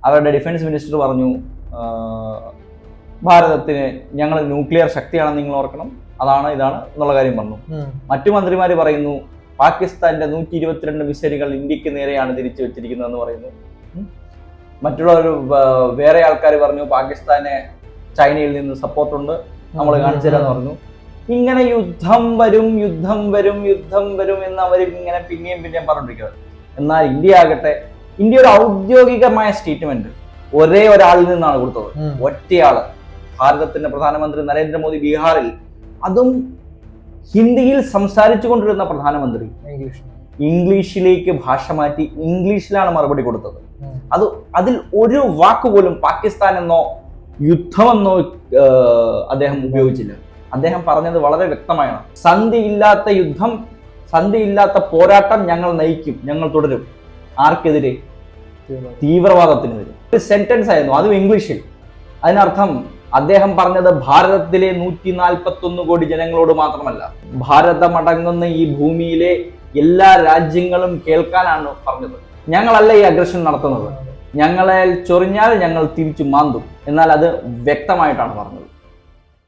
അവരുടെ defence minister പറഞ്ഞു ഭാരതത്തിന് ഞങ്ങൾ ന്യൂക്ലിയർ ശക്തിയാണെന്ന് നിങ്ങൾ ഓർക്കണം, അതാണ് ഇതാണ് എന്നുള്ള കാര്യം പറഞ്ഞു. മറ്റു മന്ത്രിമാർ പറയുന്നു പാകിസ്ഥാന്റെ 122 മിസൈലുകൾ ഇന്ത്യക്ക് നേരെയാണ് തിരിച്ചു വെച്ചിരിക്കുന്നതെന്ന് പറയുന്നു. മറ്റുള്ളവർ വേറെ ആൾക്കാർ പറഞ്ഞു പാകിസ്ഥാനെ ചൈനയിൽ നിന്ന് സപ്പോർട്ടുണ്ട്, നമ്മൾ കാണിച്ചു തരാന്ന് പറഞ്ഞു. ഇങ്ങനെ യുദ്ധം വരും യുദ്ധം വരും യുദ്ധം വരും എന്ന് അവർ ഇങ്ങനെ പിന്നെയും പറഞ്ഞുകൊണ്ടിരിക്കുന്നത്. എന്നാൽ ഇന്ത്യ ആകട്ടെ, ഇന്ത്യ ഒരു ഔദ്യോഗികമായ സ്റ്റേറ്റ്മെന്റ് ഒരേ ഒരാളിൽ നിന്നാണ് കൊടുത്തത്. ഒറ്റയാള്, ഭാരതത്തിന്റെ പ്രധാനമന്ത്രി നരേന്ദ്രമോദി ബീഹാറിൽ, അതും ഹിന്ദിയിൽ സംസാരിച്ചു കൊണ്ടിരുന്ന പ്രധാനമന്ത്രി ഇംഗ്ലീഷിലേക്ക് ഭാഷ മാറ്റി ഇംഗ്ലീഷിലാണ് മറുപടി കൊടുത്തത്. അതിൽ ഒരു വാക്കുപോലും പാകിസ്ഥാൻ എന്നോ യുദ്ധമെന്നോ അദ്ദേഹം ഉപയോഗിച്ചില്ല. അദ്ദേഹം പറഞ്ഞത് വളരെ വ്യക്തമായാണ്. സന്ധിയില്ലാത്ത യുദ്ധം, സന്ധിയില്ലാത്ത പോരാട്ടം ഞങ്ങൾ നയിക്കും, ഞങ്ങൾ തുടരും. ആർക്കെതിരെ? തീവ്രവാദത്തിനെതിരെ. ഒരു സെന്റൻസ് ആയിരുന്നു, അതും ഇംഗ്ലീഷിൽ. അതിനർത്ഥം അദ്ദേഹം പറഞ്ഞത് ഭാരതത്തിലെ 141 കോടി ജനങ്ങളോട് മാത്രമല്ല, ഭാരതമടങ്ങുന്ന ഈ ഭൂമിയിലെ എല്ലാ രാജ്യങ്ങളും കേൾക്കാനാണ് പറഞ്ഞത്. ഞങ്ങളല്ല ഈ അഗ്രഷൻ നടത്തുന്നത്, ഞങ്ങളെ ചൊറിഞ്ഞാൽ ഞങ്ങൾ തിരിച്ചു മാന്തും. എന്നാൽ അത് വ്യക്തമായിട്ടാണ് പറഞ്ഞത്.